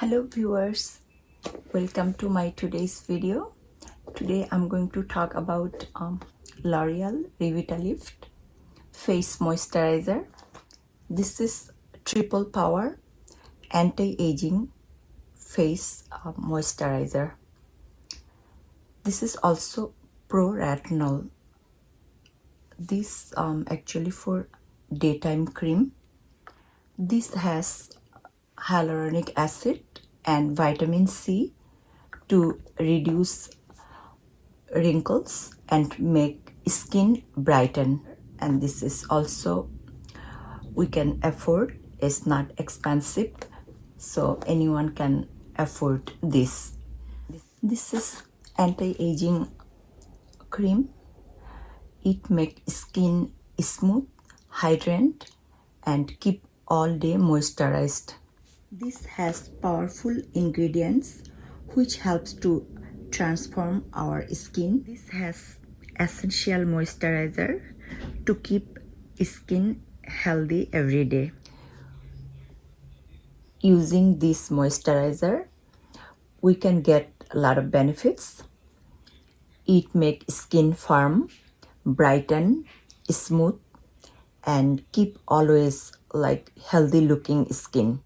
Hello viewers, welcome to my today's video. Today I'm going to talk about L'Oreal Revitalift Face Moisturizer. This is triple power anti-aging face moisturizer. This is also Pro-Retinol. This actually for daytime cream. This has hyaluronic acid and vitamin C to reduce wrinkles and make skin brighten. And this is also we can afford. It's not expensive, so anyone can afford this. This is anti-aging cream. It makes skin smooth, hydrate, and keep all day moisturized. This has powerful ingredients which helps to transform our skin. This has essential moisturizer to keep skin healthy every day. Using this moisturizer, we can get a lot of benefits. It makes skin firm, brighten, smooth, and keep always like healthy looking skin.